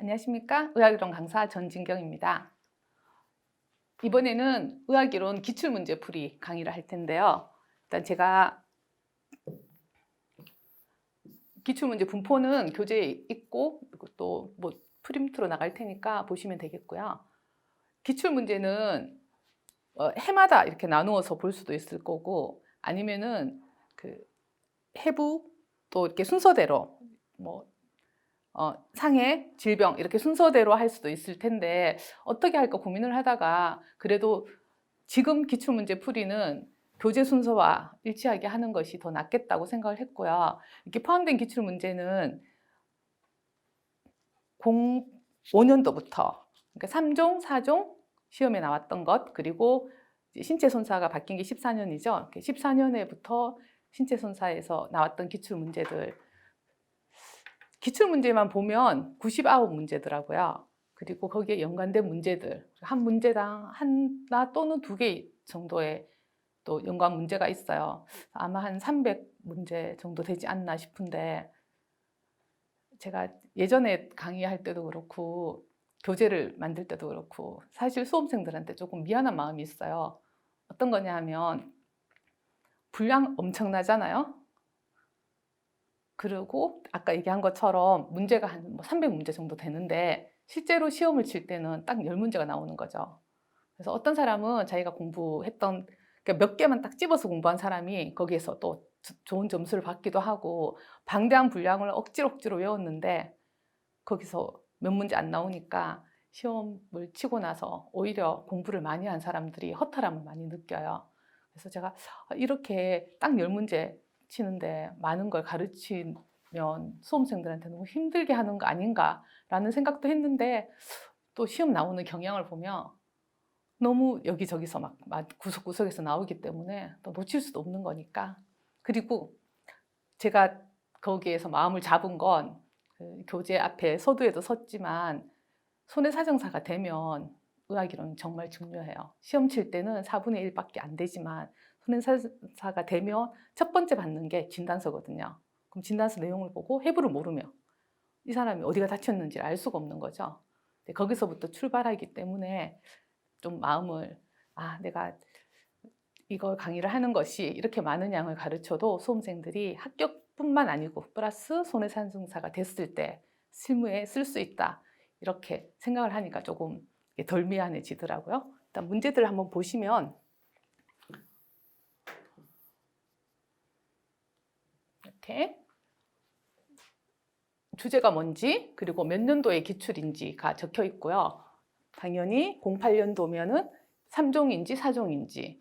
안녕하십니까? 의학이론 강사 전진경입니다. 이번에는 의학이론 기출문제풀이 강의를 할 텐데요. 일단 제가 기출문제 분포는 교재에 있고 또 뭐 프린트로 나갈 테니까 보시면 되겠고요. 기출문제는 해마다 이렇게 나누어서 볼 수도 있을 거고, 아니면은 그 해부 또 이렇게 순서대로 뭐 상해, 질병 이렇게 순서대로 할 수도 있을 텐데 어떻게 할까 고민을 하다가 그래도 지금 기출문제 풀이는 교재 순서와 일치하게 하는 것이 더 낫겠다고 생각을 했고요. 이렇게 포함된 기출문제는 05년도부터 그러니까 3종, 4종 시험에 나왔던 것, 그리고 신체손사가 바뀐 게 14년이죠. 14년에부터 신체손사에서 나왔던 기출문제들, 기출문제만 보면 99문제더라고요. 그리고 거기에 연관된 문제들, 한 문제당 하나 또는 두 개 정도의 또 연관 문제가 있어요. 아마 한 300문제 정도 되지 않나 싶은데, 제가 예전에 강의할 때도 그렇고 교재를 만들 때도 그렇고 사실 수험생들한테 조금 미안한 마음이 있어요. 어떤 거냐 하면 분량 엄청나잖아요. 그리고 아까 얘기한 것처럼 문제가 한 300문제 정도 되는데 실제로 시험을 칠 때는 딱 10문제가 나오는 거죠. 그래서 어떤 사람은 자기가 공부했던 그러니까 몇 개만 딱 집어서 공부한 사람이 거기에서 또 좋은 점수를 받기도 하고, 방대한 분량을 억지로 외웠는데 거기서 몇 문제 안 나오니까 시험을 치고 나서 오히려 공부를 많이 한 사람들이 허탈함을 많이 느껴요. 그래서 제가 이렇게 딱 10문제 치는데 많은 걸 가르치면 수험생들한테 너무 힘들게 하는 거 아닌가라는 생각도 했는데, 또 시험 나오는 경향을 보면 너무 여기저기서 막 구석구석에서 나오기 때문에 또 놓칠 수도 없는 거니까. 그리고 제가 거기에서 마음을 잡은 건 교재 앞에 서두에도 썼지만 손해사정사가 되면 의학이론은 정말 중요해요. 시험 칠 때는 4분의 1밖에 안 되지만 손해사가 되면 첫 번째 받는 게 진단서거든요. 그럼 진단서 내용을 보고 해부를 모르면 이 사람이 어디가 다쳤는지 알 수가 없는 거죠. 거기서부터 출발하기 때문에 좀 마음을, 내가 이걸 강의를 하는 것이 이렇게 많은 양을 가르쳐도 수험생들이 합격뿐만 아니고 플러스 손해산증사가 됐을 때 실무에 쓸 수 있다, 이렇게 생각을 하니까 조금 덜 미안해지더라고요. 일단 문제들을 한번 보시면 이렇게 주제가 뭔지 그리고 몇 년도의 기출인지가 적혀 있고요. 당연히 08년도면은 3종인지 4종인지,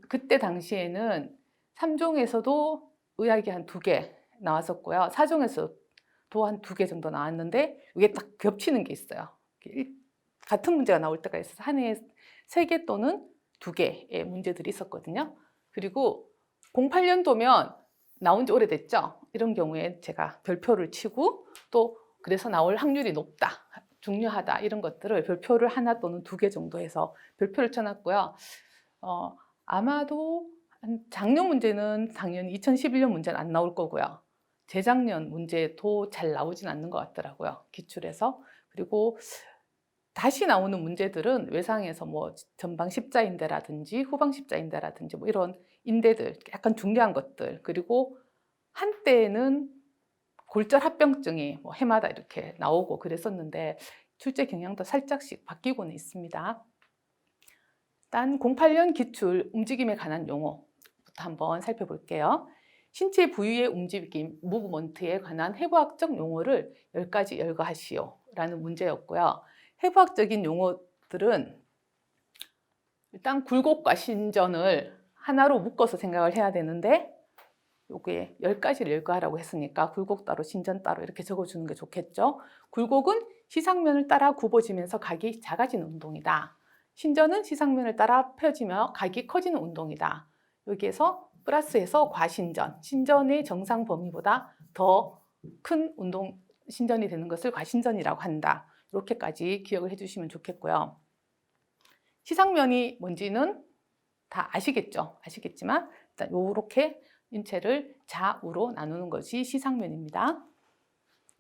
그때 당시에는 3종에서도 의학이 한 2개 나왔었고요. 4종에서도 한 2개 정도 나왔는데 이게 딱 겹치는 게 있어요. 같은 문제가 나올 때가 있어서 한 해에 3개 또는 2개의 문제들이 있었거든요. 그리고 08년도면 나온 지 오래됐죠. 이런 경우에 제가 별표를 치고, 또 그래서 나올 확률이 높다, 중요하다, 이런 것들을 별표를 하나 또는 2개 정도 해서 별표를 쳐놨고요. 아마도 작년 문제는 당연히 2011년 문제는 안 나올 거고요. 재작년 문제도 잘 나오진 않는 것 같더라고요, 기출에서. 그리고 다시 나오는 문제들은 외상에서 뭐 전방 십자인대라든지 후방 십자인대라든지 뭐 이런 인대들 약간 중요한 것들, 그리고 한때는 골절 합병증이 뭐 해마다 이렇게 나오고 그랬었는데 출제 경향도 살짝씩 바뀌고는 있습니다. 일단 08년 기출 움직임에 관한 용어부터 한번 살펴볼게요. 신체 부위의 움직임, 무브먼트에 관한 해부학적 용어를 10가지 열거하시오 라는 문제였고요. 해부학적인 용어들은 일단 굴곡과 신전을 하나로 묶어서 생각을 해야 되는데, 요게 10가지를 열거하라고 했으니까 굴곡 따로 신전 따로 이렇게 적어주는 게 좋겠죠. 굴곡은 시상면을 따라 굽어지면서 각이 작아지는 운동이다. 신전은 시상면을 따라 펴지며 각이 커지는 운동이다. 여기에서 플러스해서 과신전, 신전의 정상 범위보다 더 큰 운동, 신전이 되는 것을 과신전이라고 한다. 이렇게까지 기억을 해주시면 좋겠고요. 시상면이 뭔지는 다 아시겠죠? 아시겠지만 일단 이렇게 인체를 좌우로 나누는 것이 시상면입니다.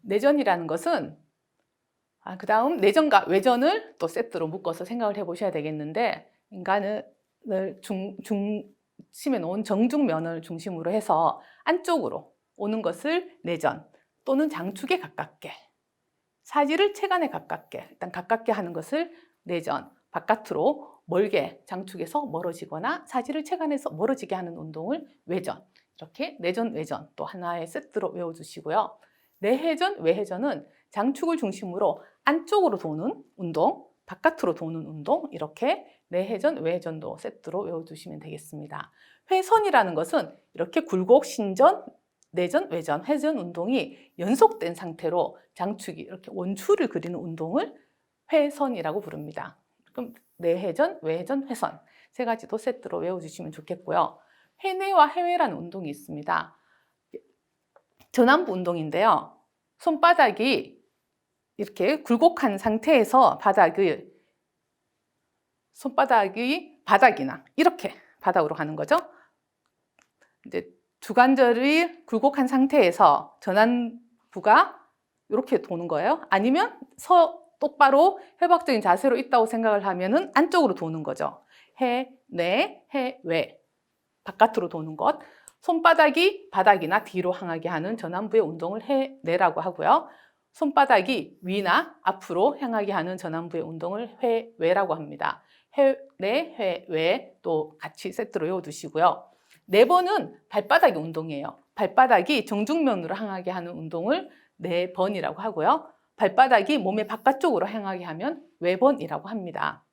내전이라는 것은 그다음 내전과 외전을 또 세트로 묶어서 생각을 해보셔야 되겠는데, 인간을 중심에 놓은 정중면을 중심으로 해서 안쪽으로 오는 것을 내전 또는 장축에 가깝게, 사지를 체간에 가깝게, 일단 가깝게 하는 것을 내전, 바깥으로 멀게 장축에서 멀어지거나 사지를 체간에서 멀어지게 하는 운동을 외전, 이렇게 내전, 외전 또 하나의 세트로 외워주시고요. 내회전, 외회전은 장축을 중심으로 안쪽으로 도는 운동, 바깥으로 도는 운동, 이렇게 내회전, 외회전도 세트로 외워두시면 되겠습니다. 회선이라는 것은 이렇게 굴곡, 신전, 내전, 외전, 회전 운동이 연속된 상태로 장축이 이렇게 원추를 그리는 운동을 회선이라고 부릅니다. 그럼 내회전, 외회전, 회선 세 가지도 세트로 외워주시면 좋겠고요. 회내와 해외라는 운동이 있습니다. 전완부 운동인데요. 손바닥이 이렇게 굴곡한 상태에서 손바닥이 바닥이나 이렇게 바닥으로 가는 거죠. 이제 주관절이 굴곡한 상태에서 전완부가 이렇게 도는 거예요. 아니면 똑바로 회복적인 자세로 있다고 생각을 하면은 안쪽으로 도는 거죠. 해, 내, 해, 외. 바깥으로 도는 것. 손바닥이 바닥이나 뒤로 향하게 하는 전완부의 운동을 해, 내라고 하고요. 손바닥이 위나 앞으로 향하게 하는 전완부의 운동을 회, 외라고 합니다. 해, 내, 회, 외 또 같이 세트로 외워두시고요. 네 번은 발바닥의 운동이에요. 발바닥이 정중면으로 향하게 하는 운동을 네 번이라고 하고요. 발바닥이 몸의 바깥쪽으로 향하게 하면 외번이라고 합니다.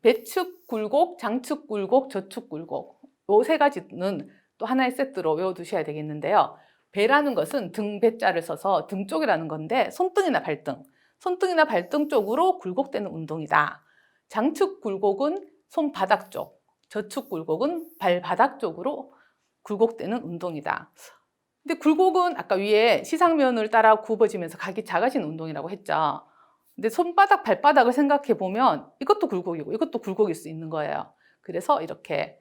배축 굴곡, 장축 굴곡, 저축 굴곡 이 세 가지는 또 하나의 세트로 외워두셔야 되겠는데요. 배라는 것은 등 배자를 써서 등 쪽이라는 건데 손등이나 발등 쪽으로 굴곡되는 운동이다. 장축 굴곡은 손바닥 쪽, 저축 굴곡은 발바닥 쪽으로 굴곡되는 운동이다. 근데 굴곡은 아까 위에 시상면을 따라 굽어지면서 각이 작아지는 운동이라고 했죠. 근데 손바닥, 발바닥을 생각해 보면 이것도 굴곡이고 이것도 굴곡일 수 있는 거예요. 그래서 이렇게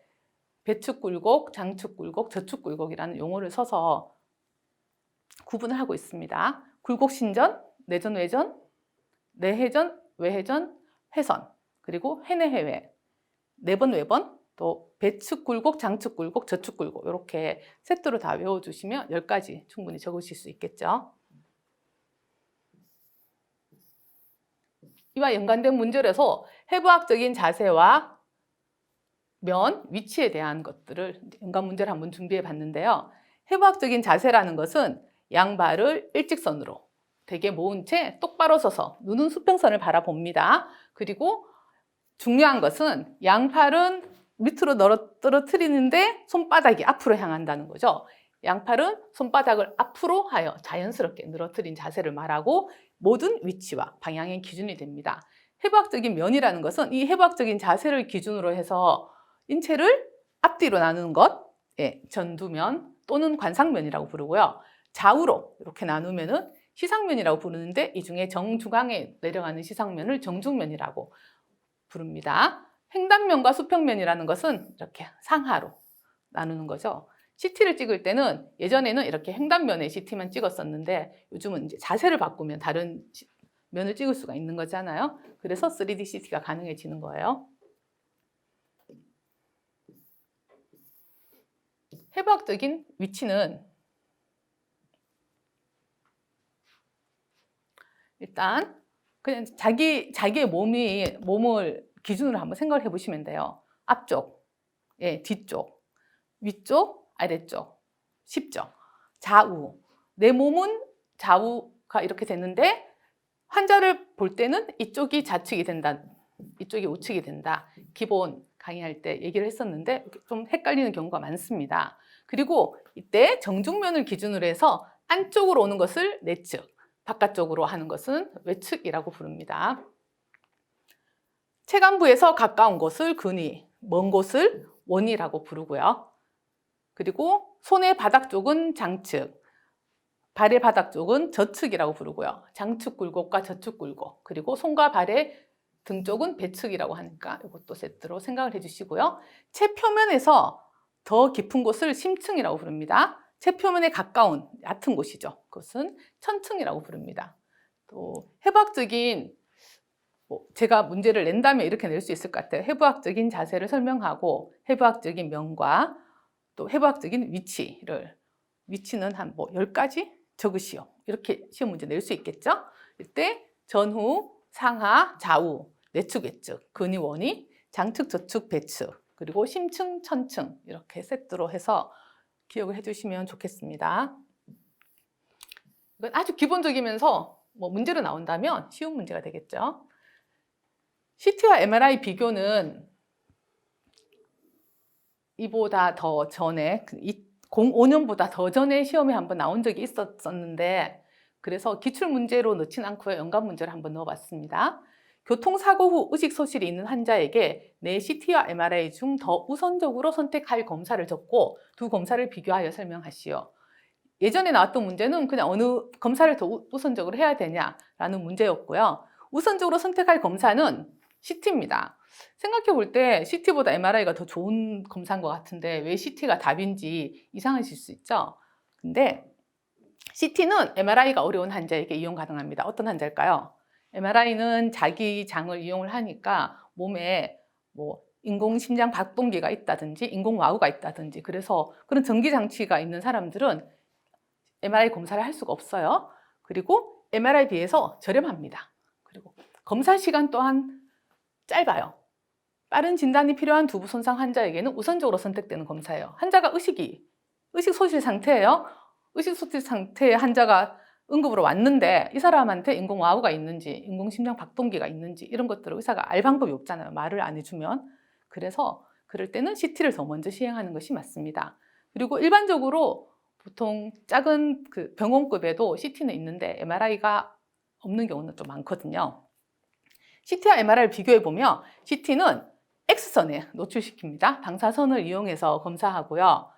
배축 굴곡, 장축 굴곡, 저축 굴곡이라는 용어를 써서 구분을 하고 있습니다. 굴곡 신전, 내전, 외전, 내회전, 외회전, 회선, 그리고 회내, 해외, 네번, 외번, 또 배축 굴곡, 장축 굴곡, 저축 굴곡 이렇게 세트로 다 외워주시면 10가지 충분히 적으실 수 있겠죠. 이와 연관된 문제라서 해부학적인 자세와 면, 위치에 대한 것들을 연관 문제를 한번 준비해 봤는데요. 해부학적인 자세라는 것은 양발을 일직선으로 되게 모은 채 똑바로 서서 눈은 수평선을 바라봅니다. 그리고 중요한 것은 양팔은 밑으로 떨어뜨리는데 손바닥이 앞으로 향한다는 거죠. 양팔은 손바닥을 앞으로 하여 자연스럽게 늘어뜨린 자세를 말하고 모든 위치와 방향의 기준이 됩니다. 해부학적인 면이라는 것은 이 해부학적인 자세를 기준으로 해서 인체를 앞뒤로 나누는 것, 전두면 또는 관상면이라고 부르고요. 좌우로 이렇게 나누면은 시상면이라고 부르는데 이 중에 정중앙에 내려가는 시상면을 정중면이라고 부릅니다. 횡단면과 수평면이라는 것은 이렇게 상하로 나누는 거죠. CT를 찍을 때는 예전에는 이렇게 횡단면에 CT만 찍었었는데 요즘은 이제 자세를 바꾸면 다른 면을 찍을 수가 있는 거잖아요. 그래서 3D CT가 가능해지는 거예요. 해부학적인 위치는 일단 그냥 자기의 몸을 기준으로 한번 생각을 해보시면 돼요. 앞쪽, 뒤쪽, 위쪽, 아래쪽, 쉽죠? 좌우. 내 몸은 좌우가 이렇게 되는데 환자를 볼 때는 이쪽이 좌측이 된다, 이쪽이 우측이 된다. 기본 강의할 때 얘기를 했었는데 좀 헷갈리는 경우가 많습니다. 그리고 이때 정중면을 기준으로 해서 안쪽으로 오는 것을 내측, 바깥쪽으로 하는 것은 외측이라고 부릅니다. 체간부에서 가까운 곳을 근위, 먼 곳을 원이라고 부르고요. 그리고 손의 바닥 쪽은 장측, 발의 바닥 쪽은 저측이라고 부르고요. 장축 굴곡과 저축 굴곡, 그리고 손과 발의 등 쪽은 배측이라고 하니까 이것도 세트로 생각을 해주시고요. 체표면에서 더 깊은 곳을 심층이라고 부릅니다. 체표면에 가까운 얕은 곳이죠. 그것은 천층이라고 부릅니다. 또 해부학적인 제가 문제를 낸다면 이렇게 낼 수 있을 것 같아요. 해부학적인 자세를 설명하고 해부학적인 명과 또 해부학적인 위치는 한 10가지 적으시오. 이렇게 시험 문제 낼 수 있겠죠? 이때 전후, 상하, 좌우, 내측, 외측, 근위, 원위, 장측, 저측, 배측, 그리고 심층, 천층 이렇게 세트로 해서 기억을 해주시면 좋겠습니다. 이건 아주 기본적이면서 문제로 나온다면 쉬운 문제가 되겠죠. CT와 MRI 비교는 이보다 더 전에 05년보다 더 전에 시험에 한번 나온 적이 있었는데 그래서 기출문제로 넣진 않고요. 연관문제를 한번 넣어봤습니다. 교통사고 후 의식소실이 있는 환자에게 내 CT와 MRI 중 더 우선적으로 선택할 검사를 적고 두 검사를 비교하여 설명하시오. 예전에 나왔던 문제는 그냥 어느 검사를 더 우선적으로 해야 되냐라는 문제였고요. 우선적으로 선택할 검사는 CT입니다. 생각해 볼 때 CT보다 MRI가 더 좋은 검사인 것 같은데 왜 CT가 답인지 이상하실 수 있죠. 근데 CT는 MRI가 어려운 환자에게 이용 가능합니다. 어떤 환자일까요? MRI는 자기 장을 이용을 하니까 몸에 인공심장 박동기가 있다든지 인공와우가 있다든지 그래서 그런 전기장치가 있는 사람들은 MRI 검사를 할 수가 없어요. 그리고 MRI에 비해서 저렴합니다. 그리고 검사 시간 또한 짧아요. 빠른 진단이 필요한 두부 손상 환자에게는 우선적으로 선택되는 검사예요. 환자가 의식소실 상태예요. 의식소실 상태의 환자가 응급으로 왔는데 이 사람한테 인공와우가 있는지 인공심장 박동기가 있는지 이런 것들을 의사가 알 방법이 없잖아요. 말을 안 해주면. 그래서 그럴 때는 CT를 더 먼저 시행하는 것이 맞습니다. 그리고 일반적으로 보통 작은 병원급에도 CT는 있는데 MRI가 없는 경우는 좀 많거든요. CT와 MRI를 비교해보면 CT는 X선에 노출시킵니다. 방사선을 이용해서 검사하고요.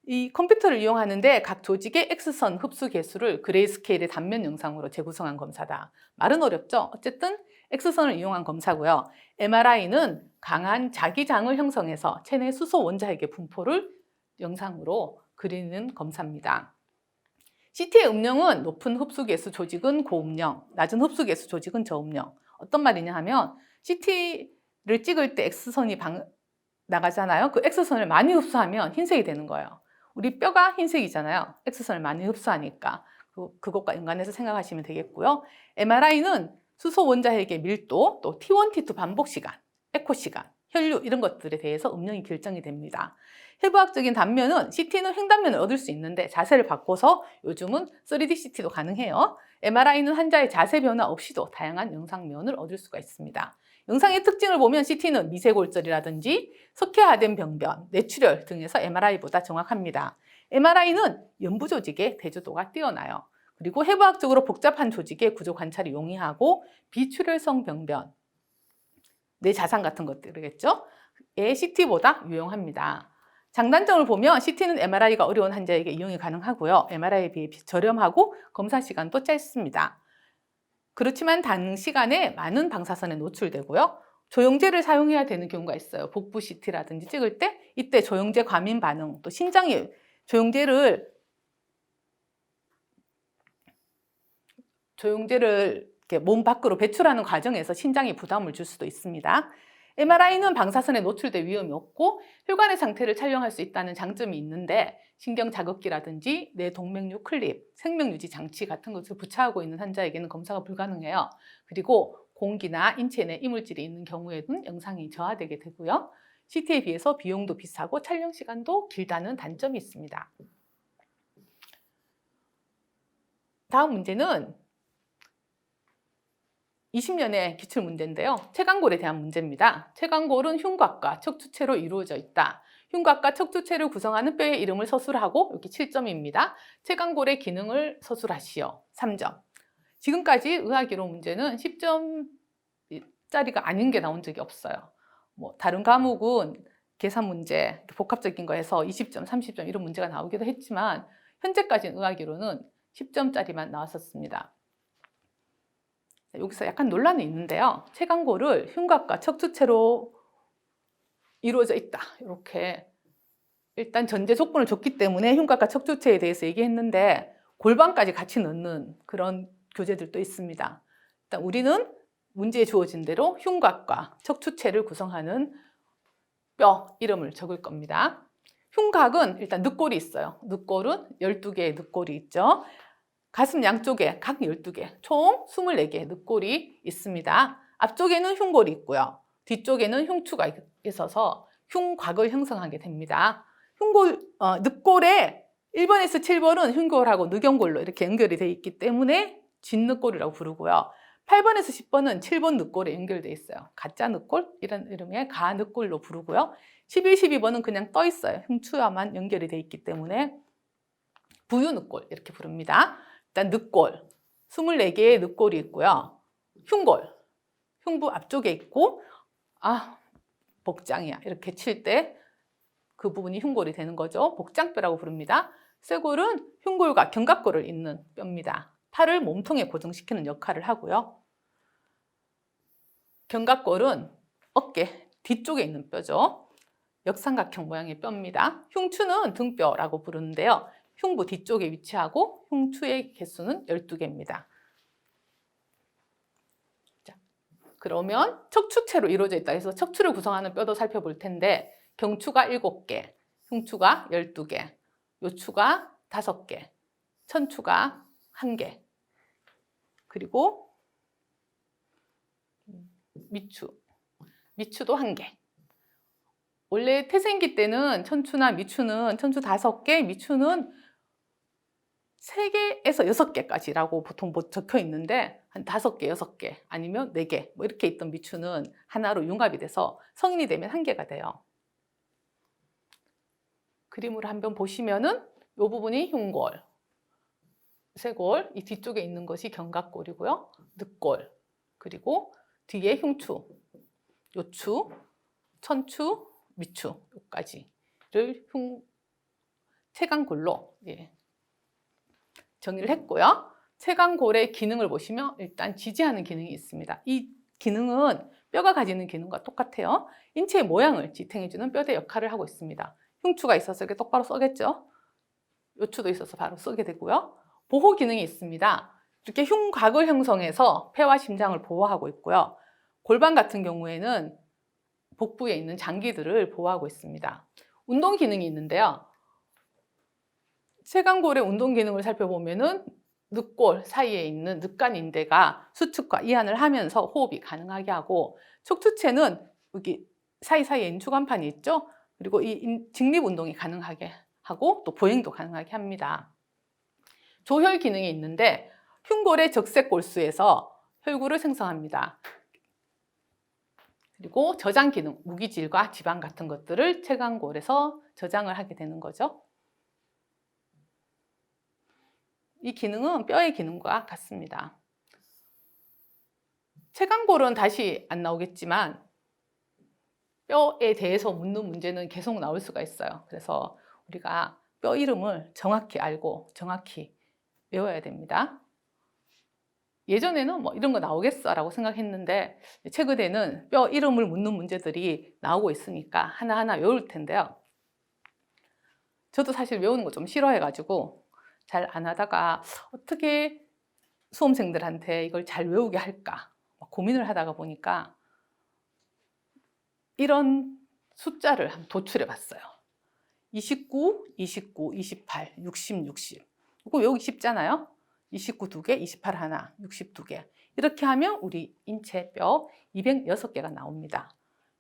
이 컴퓨터를 이용하는데 각 조직의 X선 흡수 개수를 그레이스케일의 단면 영상으로 재구성한 검사다. 말은 어렵죠? 어쨌든 X선을 이용한 검사고요. MRI는 강한 자기장을 형성해서 체내 수소 원자핵의 분포를 영상으로 그리는 검사입니다. CT의 음영은 높은 흡수개수 조직은 고음영, 낮은 흡수개수 조직은 저음영. 어떤 말이냐 하면 CT를 찍을 때 X선이 나가잖아요. 그 X선을 많이 흡수하면 흰색이 되는 거예요. 우리 뼈가 흰색이잖아요. X선을 많이 흡수하니까. 그것과 연관해서 생각하시면 되겠고요. MRI는 수소 원자핵의 밀도, 또 T1, T2 반복 시간, 에코 시간, 혈류 이런 것들에 대해서 음영이 결정이 됩니다. 해부학적인 단면은 CT는 횡단면을 얻을 수 있는데 자세를 바꿔서 요즘은 3D CT도 가능해요. MRI는 환자의 자세 변화 없이도 다양한 영상면을 얻을 수가 있습니다. 영상의 특징을 보면 CT는 미세골절이라든지 석회화된 병변, 뇌출혈 등에서 MRI보다 정확합니다. MRI는 연부 조직의 대조도가 뛰어나요. 그리고 해부학적으로 복잡한 조직의 구조 관찰이 용이하고 비출혈성 병변, 뇌 자상 같은 것들이겠죠? CT보다 유용합니다. 장단점을 보면 CT는 MRI가 어려운 환자에게 이용이 가능하고요. MRI에 비해 저렴하고 검사 시간도 짧습니다. 그렇지만 단시간에 많은 방사선에 노출되고요. 조영제를 사용해야 되는 경우가 있어요. 복부 CT라든지 찍을 때 이때 조영제 과민 반응, 또 신장이 조영제를 이렇게 몸 밖으로 배출하는 과정에서 신장에 부담을 줄 수도 있습니다. MRI는 방사선에 노출될 위험이 없고 혈관의 상태를 촬영할 수 있다는 장점이 있는데 신경 자극기라든지 뇌 동맥류 클립, 생명유지 장치 같은 것을 부착하고 있는 환자에게는 검사가 불가능해요. 그리고 공기나 인체 내 이물질이 있는 경우에는 영상이 저하되게 되고요. CT에 비해서 비용도 비싸고 촬영 시간도 길다는 단점이 있습니다. 다음 문제는 20년의 기출문제인데요. 체간골에 대한 문제입니다. 체간골은 흉곽과 척추체로 이루어져 있다. 흉곽과 척추체를 구성하는 뼈의 이름을 서술하고 여기 7점입니다. 체간골의 기능을 서술하시오. 3점. 지금까지 의학이론 문제는 10점짜리가 아닌 게 나온 적이 없어요. 다른 과목은 계산 문제, 복합적인 거에서 20점, 30점 이런 문제가 나오기도 했지만 현재까지는 의학이론은 10점짜리만 나왔었습니다. 여기서 약간 논란이 있는데요. 체간골을 흉곽과 척추체로 이루어져 있다. 이렇게 일단 전제 조건을 줬기 때문에 흉곽과 척추체에 대해서 얘기했는데 골반까지 같이 넣는 그런 교재들도 있습니다. 일단 우리는 문제에 주어진 대로 흉곽과 척추체를 구성하는 뼈 이름을 적을 겁니다. 흉곽은 일단 늑골이 있어요. 늑골은 12개의 늑골이 있죠. 가슴 양쪽에 각 12개, 총 24개의 늑골이 있습니다. 앞쪽에는 흉골이 있고요. 뒤쪽에는 흉추가 있어서 흉곽을 형성하게 됩니다. 늑골의 1번에서 7번은 흉골하고 늑연골로 이렇게 연결이 되어 있기 때문에 진늑골이라고 부르고요. 8번에서 10번은 7번 늑골에 연결되어 있어요. 가짜 늑골 이런 이름의 가늑골로 부르고요. 11, 12번은 그냥 떠 있어요. 흉추와만 연결이 되어 있기 때문에 부유늑골 이렇게 부릅니다. 일단 늑골, 24개의 늑골이 있고요. 흉골, 흉부 앞쪽에 있고 복장이야 이렇게 칠 때 그 부분이 흉골이 되는 거죠. 복장뼈라고 부릅니다. 쇄골은 흉골과 견갑골을 잇는 뼈입니다. 팔을 몸통에 고정시키는 역할을 하고요. 견갑골은 어깨 뒤쪽에 있는 뼈죠. 역삼각형 모양의 뼈입니다. 흉추는 등뼈라고 부르는데요. 흉부 뒤쪽에 위치하고 흉추의 개수는 12개입니다. 자, 그러면 척추체로 이루어져 있다 해서 척추를 구성하는 뼈도 살펴볼 텐데 경추가 7개, 흉추가 12개, 요추가 5개, 천추가 1개, 그리고 미추도 1개. 원래 태생기 때는 천추나 미추는 천추 5개, 미추는 3개에서 6개까지라고 보통 적혀 있는데 한 5개, 6개 아니면 4개 뭐 이렇게 있던 미추는 하나로 융합이 돼서 성인이 되면 1개가 돼요. 그림으로 한번 보시면은 이 부분이 흉골, 쇄골, 이 뒤쪽에 있는 것이 견갑골이고요. 늑골, 그리고 뒤에 흉추, 요추, 천추, 미추 여기까지를 채강골로 정의를 했고요. 채강골의 기능을 보시면 일단 지지하는 기능이 있습니다. 이 기능은 뼈가 가지는 기능과 똑같아요. 인체의 모양을 지탱해주는 뼈대 역할을 하고 있습니다. 흉추가 있어서 이렇게 똑바로 서겠죠. 요추도 있어서 바로 서게 되고요. 보호 기능이 있습니다. 이렇게 흉곽을 형성해서 폐와 심장을 보호하고 있고요. 골반 같은 경우에는 복부에 있는 장기들을 보호하고 있습니다. 운동 기능이 있는데요. 채강골의 운동 기능을 살펴보면은 늑골 사이에 있는 늑간인대가 수축과 이완을 하면서 호흡이 가능하게 하고 척추체는 여기 사이사이에 인추간판이 있죠. 그리고 이 직립운동이 가능하게 하고 또 보행도 가능하게 합니다. 조혈 기능이 있는데 흉골의 적색골수에서 혈구를 생성합니다. 그리고 저장 기능, 무기질과 지방 같은 것들을 채강골에서 저장을 하게 되는 거죠. 이 기능은 뼈의 기능과 같습니다. 채강골은 다시 안 나오겠지만 뼈에 대해서 묻는 문제는 계속 나올 수가 있어요. 그래서 우리가 뼈 이름을 정확히 알고 정확히 외워야 됩니다. 예전에는 뭐 이런 거 나오겠어라고 생각했는데 최근에는 뼈 이름을 묻는 문제들이 나오고 있으니까 하나하나 외울 텐데요. 저도 사실 외우는 거 좀 싫어해가지고 잘 안 하다가 어떻게 수험생들한테 이걸 잘 외우게 할까 고민을 하다가 보니까 이런 숫자를 한번 도출해 봤어요. 29, 29, 28, 60, 60. 이거 외우기 쉽잖아요. 29 2개, 28 하나, 60 2개. 이렇게 하면 우리 인체뼈 206개가 나옵니다.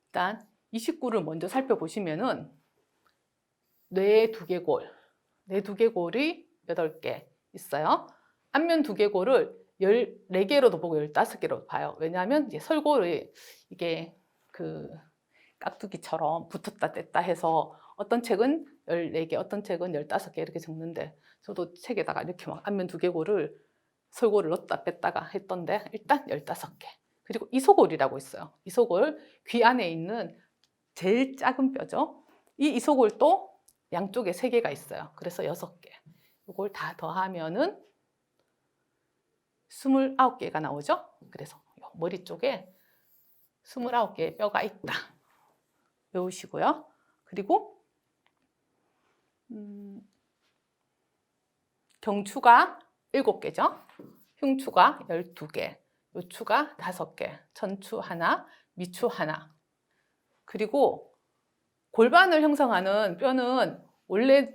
일단 29를 먼저 살펴보시면은 뇌 두개골, 뇌 두개골이 8개 있어요. 안면 두개골을 14개로도 보고 15개로도 봐요. 왜냐하면 이제 설골이 이게 그 깍두기처럼 붙었다 뗐다 해서 어떤 책은 14개, 어떤 책은 15개 이렇게 적는데 저도 책에다가 이렇게 막 안면 두개골을 설골을 넣었다 뺐다가 했던데 일단 15개. 그리고 이소골이라고 있어요. 이소골, 귀 안에 있는 제일 작은 뼈죠. 이 이소골도 양쪽에 3개가 있어요. 그래서 6개. 이걸 다 더하면은 29개가 나오죠. 그래서 머리 쪽에 29개의 뼈가 있다. 외우시고요. 그리고 경추가 7개죠. 흉추가 12개, 요추가 5개, 천추 하나, 미추 하나. 그리고 골반을 형성하는 뼈는 원래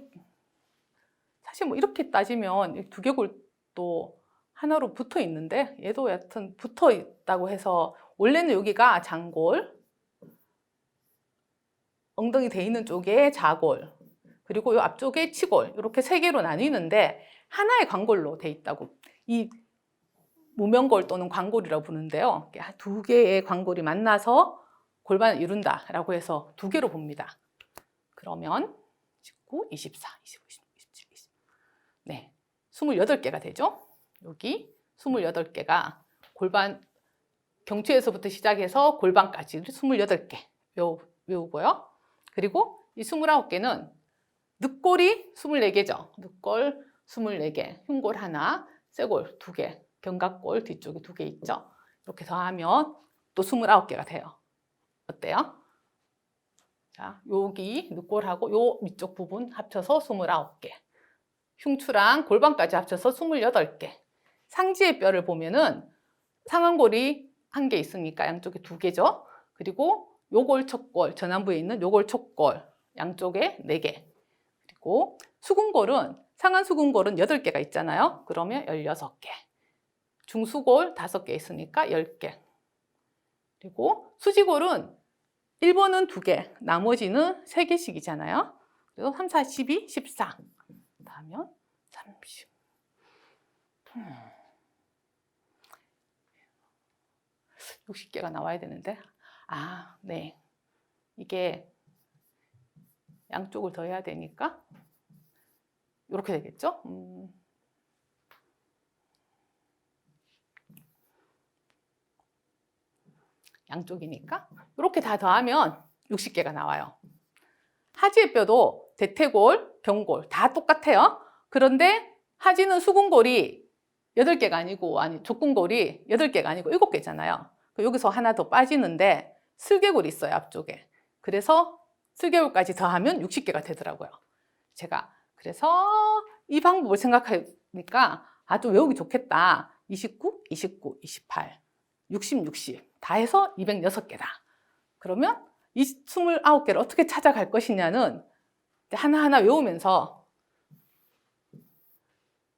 사실 뭐 이렇게 따지면 두개골도 하나로 붙어 있는데 얘도 여하튼 붙어 있다고 해서 원래는 여기가 장골, 엉덩이 돼 있는 쪽에 자골, 그리고 이 앞쪽에 치골 이렇게 3개로 나뉘는데 하나의 관골로 돼 있다고 이 무명골 또는 관골이라고 부르는데요. 2개의 관골이 만나서 골반을 이룬다라고 해서 2개로 봅니다. 그러면 19, 24, 25, 26, 27, 20. 네, 28개가 되죠. 여기 28개가 골반 경추에서부터 시작해서 골반까지 28개 외우고요. 그리고 이 29개는 늑골이 24개죠. 늑골 24개, 흉골 하나, 쇄골 2개, 견갑골 뒤쪽에 2개 있죠. 이렇게 더하면 또 29개가 돼요. 어때요? 자, 여기 늑골하고 요 밑쪽 부분 합쳐서 29개. 흉추랑 골반까지 합쳐서 28개. 상지의 뼈를 보면은 상완골이 1개 있으니까 양쪽에 2개죠. 그리고 요골 척골, 전완부에 있는 요골 척골 양쪽에 4개. 그리고 수궁골은 상완 수궁골은 8개가 있잖아요. 그러면 16개. 중수골 5개 있으니까 10개. 그리고 수지골은 1번은 2개, 나머지는 3개씩이잖아요. 그래서 3, 4, 12, 14. 하면 30. 60개가 나와야 되는데. 아, 네. 이게 양쪽을 더해야 되니까 이렇게 되겠죠? 양쪽이니까 이렇게 다 더하면 60개가 나와요. 하지의 뼈도 대퇴골, 병골 다 똑같아요. 그런데 하지는 수궁골이 8개가 아니고 족궁골이 8개가 아니고 7개잖아요. 여기서 하나 더 빠지는데 슬개골이 있어요, 앞쪽에. 그래서 슬개골까지 더하면 60개가 되더라고요. 제가 그래서 이 방법을 생각하니까 아주 외우기 좋겠다. 29, 29, 28, 60, 60 다 해서 206개다. 그러면 이 29개를 어떻게 찾아갈 것이냐는 하나하나 외우면서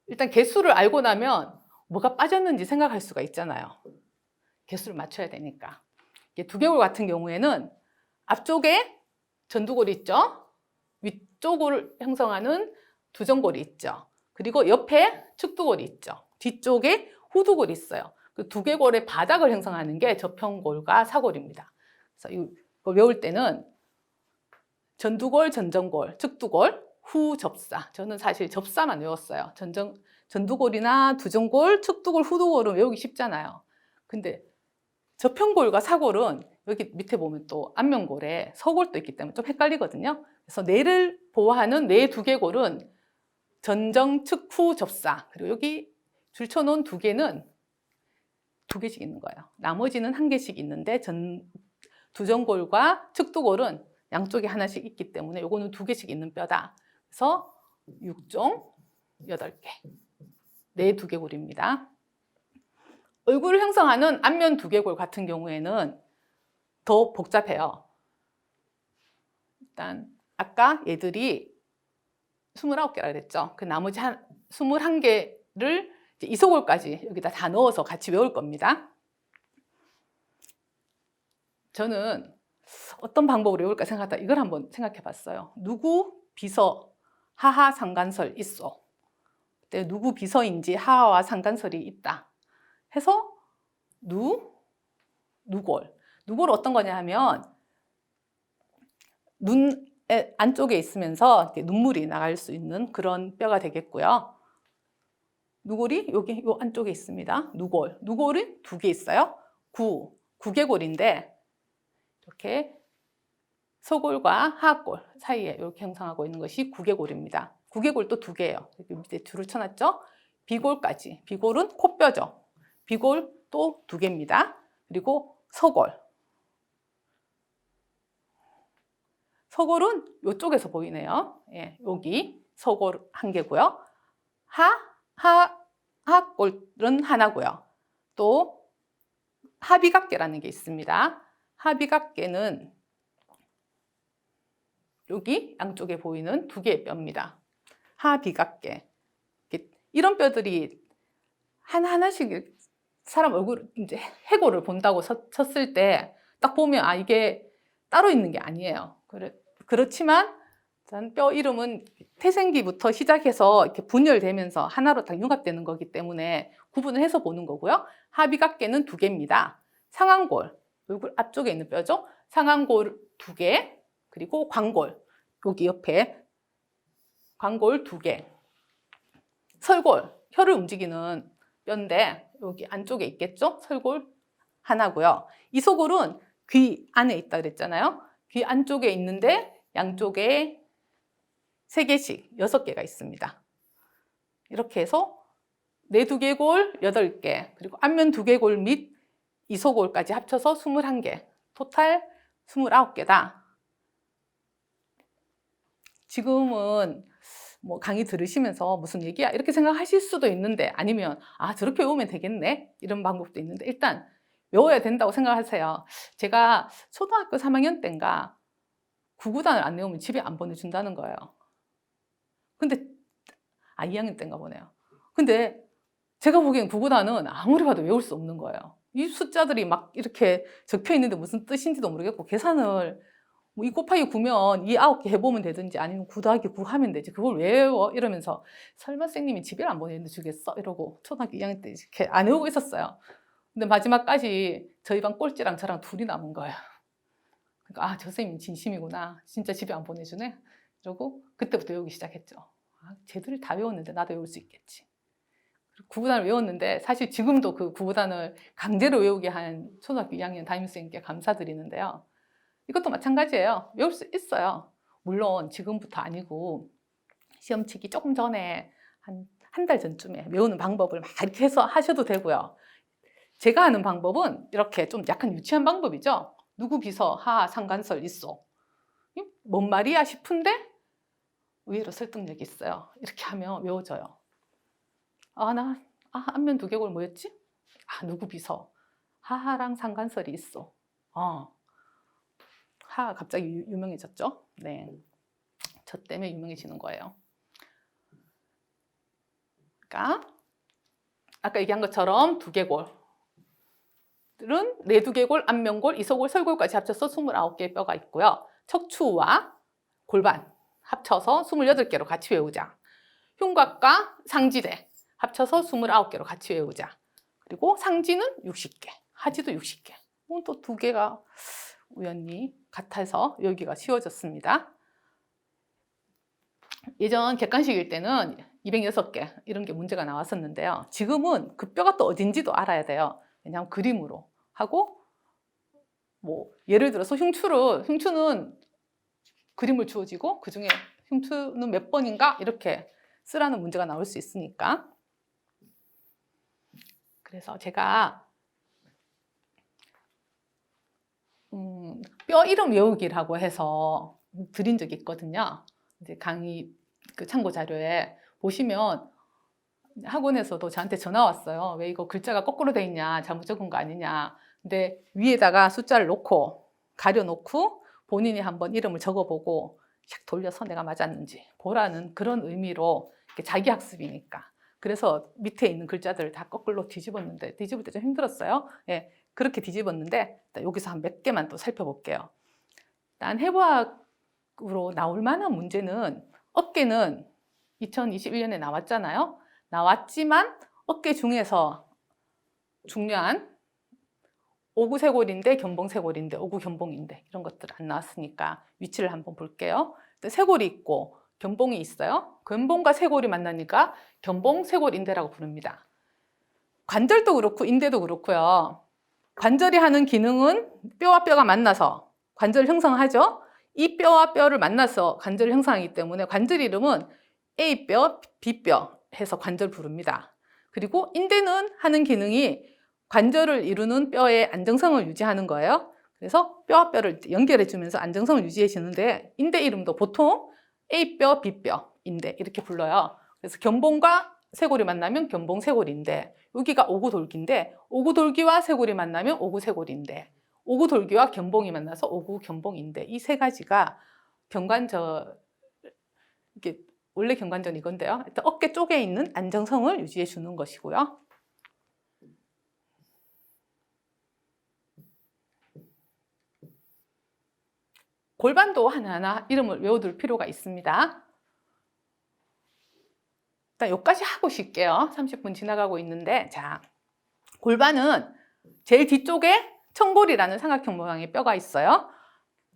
일단 개수를 알고 나면 뭐가 빠졌는지 생각할 수가 있잖아요. 개수를 맞춰야 되니까. 두개골 같은 경우에는 앞쪽에 전두골이 있죠. 위쪽을 형성하는 두전골이 있죠. 그리고 옆에 측두골이 있죠. 뒤쪽에 후두골이 있어요. 그 두개골의 바닥을 형성하는 게 저평골과 사골입니다. 그래서 이거 외울 때는 전두골, 전전골, 측두골, 후접사. 저는 사실 접사만 외웠어요. 전두골이나 두전골, 측두골, 후두골은 외우기 쉽잖아요. 근데 저평골과 사골은 여기 밑에 보면 또 안면골에 서골도 있기 때문에 좀 헷갈리거든요. 그래서 뇌를 보호하는 뇌 두개골은 전정, 측, 후, 접사. 그리고 여기 줄쳐놓은 2개는 2개씩 있는 거예요. 나머지는 1개씩 있는데 두전골과 측두골은 양쪽에 하나씩 있기 때문에 요거는 2개씩 있는 뼈다. 그래서 6종 8개. 뇌 두개골입니다. 얼굴을 형성하는 안면 두개골 같은 경우에는 더 복잡해요. 일단 아까 얘들이 29개라 그랬죠. 그 나머지 21개를 이소골까지 여기다 다 넣어서 같이 외울 겁니다. 저는 어떤 방법으로 외울까 생각하다 이걸 한번 생각해 봤어요. 누구 비서 하하 상간설 있어. 그때 누구 비서인지 하하와 상간설이 있다 해서 누골. 누골 어떤 거냐 하면 눈 안쪽에 있으면서 눈물이 나갈 수 있는 그런 뼈가 되겠고요. 누골이 여기 요 안쪽에 있습니다. 누골. 누골은 2개 있어요. 구개골인데 이렇게 소골과 하악골 사이에 이렇게 형성하고 있는 것이 구개골입니다. 구개골도 2개예요. 여기 밑에 줄을 쳐놨죠. 비골까지. 비골은 코뼈죠. 비골 또 2개입니다. 그리고 서골. 서골은 이쪽에서 보이네요. 예, 여기 서골 1개고요. 하악골은 하나고요. 또 하비각계라는 게 있습니다. 하비각계는 여기 양쪽에 보이는 두 개의 뼈입니다. 하비각계. 이런 뼈들이 하나하나씩 사람 얼굴 이제 해골을 본다고 쳤을 때 딱 보면 아 이게 따로 있는 게 아니에요. 그렇지만 뼈 이름은 태생기부터 시작해서 이렇게 분열되면서 하나로 다 융합되는 거기 때문에 구분을 해서 보는 거고요. 하비각계는 두 개입니다. 상완골, 얼굴 앞쪽에 있는 뼈죠. 상완골 두 개, 그리고 광골, 여기 옆에 광골 두 개. 설골, 혀를 움직이는 뼈인데 여기 안쪽에 있겠죠? 설골 하나고요. 이소골은 귀 안에 있다 그랬잖아요. 귀 안쪽에 있는데 양쪽에 3개씩 6개가 있습니다. 이렇게 해서 내두개골 8개, 그리고 안면 두개골 및 이소골까지 합쳐서 21개, 토탈 29개다. 지금은 뭐 강의 들으시면서 무슨 얘기야 이렇게 생각하실 수도 있는데, 아니면 아 저렇게 외우면 되겠네 이런 방법도 있는데, 일단 외워야 된다고 생각하세요. 제가 초등학교 3학년 때인가 구구단을 안 외우면 집에 안 보내준다는 거예요. 근데 2학년 때인가 보네요. 근데 제가 보기엔 구구단은 아무리 봐도 외울 수 없는 거예요. 이 숫자들이 막 이렇게 적혀 있는데 무슨 뜻인지도 모르겠고, 계산을 뭐 2 곱하기 9면 2 9개 해보면 되든지 아니면 9 더하기 9 하면 되지 그걸 왜 외워? 이러면서 설마 선생님이 집에 안 보내주겠어? 이러고 초등학교 2학년 때 이렇게 안 외우고 있었어요. 근데 마지막까지 저희 반 꼴찌랑 저랑 둘이 남은 거예요. 그러니까 아, 저 선생님이 진심이구나. 진짜 집에 안 보내주네. 이러고 그때부터 외우기 시작했죠. 아, 쟤들이 다 외웠는데 나도 외울 수 있겠지. 구구단을 외웠는데, 사실 지금도 그 구구단을 강제로 외우게 한 초등학교 2학년 담임선생님께 감사드리는데요. 이것도 마찬가지예요. 외울 수 있어요. 물론 지금부터 아니고 시험 치기 조금 전에 한 달 전쯤에 외우는 방법을 막 이렇게 해서 하셔도 되고요. 제가 하는 방법은 이렇게 좀 약간 유치한 방법이죠. 누구 비서 하 상관설 있어. 뭔 말이야 싶은데 의외로 설득력이 있어요. 이렇게 하면 외워져요. 안면 두개골 뭐였지? 누구 비서 하하랑 상관설이 있어. 하 갑자기 유명해졌죠? 네, 저 때문에 유명해지는 거예요. 그러니까 아까 얘기한 것처럼 두개골은 내두개골, 안면골, 이소골, 설골까지 합쳐서 29개의 뼈가 있고요. 척추와 골반 합쳐서 28개로 같이 외우자. 흉곽과 상지대 합쳐서 29개로 같이 외우자. 그리고 상지는 60개, 하지도 60개. 또 2개가 우연히 같아서 외우기가 쉬워졌습니다. 예전 객관식일 때는 206개 이런 게 문제가 나왔었는데요. 지금은 그 뼈가 또 어딘지도 알아야 돼요. 왜냐하면 그림으로 하고, 뭐 예를 들어서 흉추는 그림을 주어지고 그중에 흉추는 몇 번인가 이렇게 쓰라는 문제가 나올 수 있으니까. 그래서 제가 뼈 이름 외우기라고 해서 드린 적이 있거든요. 이제 강의 그 참고 자료에 보시면 학원에서도 저한테 전화 왔어요. 왜 이거 글자가 거꾸로 돼 있냐, 잘못 적은 거 아니냐. 근데 위에다가 숫자를 놓고 가려놓고 본인이 한번 이름을 적어보고 샥 돌려서 내가 맞았는지 보라는 그런 의미로, 자기 학습이니까. 그래서 밑에 있는 글자들을 다 거꾸로 뒤집었는데, 뒤집을 때 좀 힘들었어요. 예, 그렇게 뒤집었는데 여기서 한 몇 개만 또 살펴볼게요. 일단 해부학으로 나올 만한 문제는, 어깨는 2021년에 나왔잖아요. 나왔지만 어깨 중에서 중요한 오구쇄골인데 견봉쇄골인데 오구견봉인데 이런 것들 안 나왔으니까 위치를 한번 볼게요. 쇄골이 있고 견봉이 있어요. 견봉과 쇄골이 만나니까 견봉쇄골인대라고 부릅니다. 관절도 그렇고 인대도 그렇고요. 관절이 하는 기능은 뼈와 뼈가 만나서 관절을 형성하죠. 이 뼈와 뼈를 만나서 관절을 형성하기 때문에 관절 이름은 A뼈, B뼈 해서 관절 부릅니다. 그리고 인대는 하는 기능이 관절을 이루는 뼈의 안정성을 유지하는 거예요. 그래서 뼈와 뼈를 연결해 주면서 안정성을 유지해 주는데, 인대 이름도 보통 A뼈, B뼈, 인대 이렇게 불러요. 그래서 견봉과 쇄골이 만나면 견봉쇄골인데, 여기가 오구돌기인데 오구돌기와 쇄골이 만나면 오구쇄골인데, 오구돌기와 견봉이 만나서 오구견봉인데, 이 세 가지가 경관절, 이게 원래 경관절은 이건데요. 일단 어깨 쪽에 있는 안정성을 유지해 주는 것이고요. 골반도 하나하나 이름을 외워둘 필요가 있습니다. 일단 여기까지 하고 쉴게요. 30분 지나가고 있는데, 자, 골반은 제일 뒤쪽에 청골이라는 삼각형 모양의 뼈가 있어요.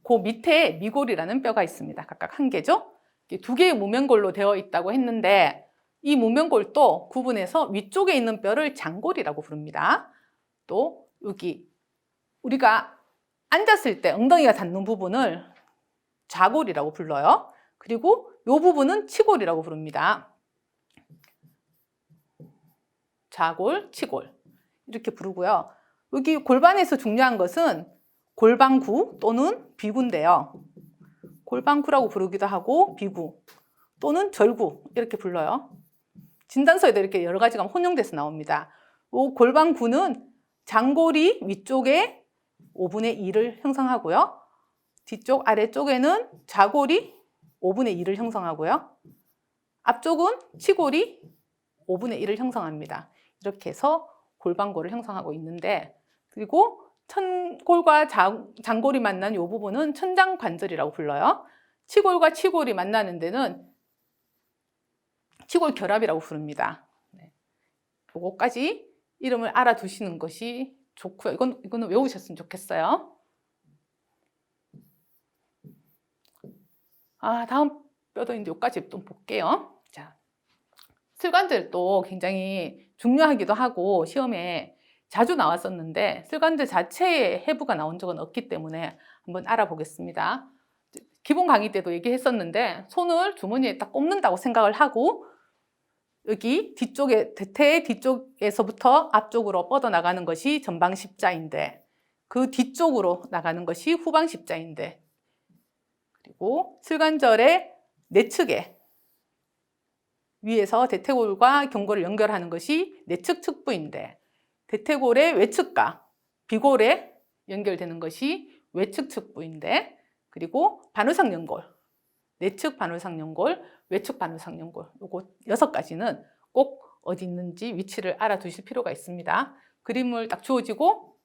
그 밑에 미골이라는 뼈가 있습니다. 각각 한 개죠. 두 개의 무면골로 되어 있다고 했는데, 이 무면골도 구분해서 위쪽에 있는 뼈를 장골이라고 부릅니다. 또 여기 우리가 앉았을 때 엉덩이가 닿는 부분을 좌골이라고 불러요. 그리고 이 부분은 치골이라고 부릅니다. 좌골, 치골 이렇게 부르고요. 여기 골반에서 중요한 것은 골반구 또는 비구인데요. 골반구라고 부르기도 하고 비구 또는 절구 이렇게 불러요. 진단서에도 이렇게 여러 가지가 혼용돼서 나옵니다. 이 골반구는 장골이 위쪽에 5분의 2를 형성하고요. 뒤쪽 아래쪽에는 좌골이 5분의 2를 형성하고요. 앞쪽은 치골이 5분의 1을 형성합니다. 이렇게 해서 골반골을 형성하고 있는데, 그리고 천골과 장골이 만난 이 부분은 천장관절이라고 불러요. 치골과 치골이 만나는 데는 치골결합이라고 부릅니다. 요거까지 이름을 알아두시는 것이 좋고요. 이거는 외우셨으면 좋겠어요. 다음 뼈도 이제 여기까지 또 볼게요. 자, 슬관절도 굉장히 중요하기도 하고 시험에 자주 나왔었는데 슬관절 자체에 해부가 나온 적은 없기 때문에 한번 알아보겠습니다. 기본 강의 때도 얘기했었는데 손을 주머니에 딱 꼽는다고 생각을 하고 여기 뒤쪽에 대퇴 뒤쪽에서부터 앞쪽으로 뻗어나가는 것이 전방십자인데, 그 뒤쪽으로 나가는 것이 후방십자인데, 그리고 슬관절의 내측에 위에서 대퇴골과 경골을 연결하는 것이 내측 측부인데, 대퇴골의 외측과 비골에 연결되는 것이 외측 측부인데, 그리고 반월상연골, 내측 반월상연골, 외측 반월상연골, 요거 6가지는 꼭 어디 있는지 위치를 알아두실 필요가 있습니다. 그림을 딱 주어지고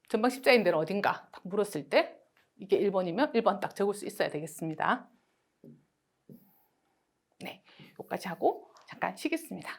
전방십자인대는 어딘가 딱 물었을 때 이게 1번이면 1번 딱 적을 수 있어야 되겠습니다. 네, 여기까지 하고 잠깐 쉬겠습니다.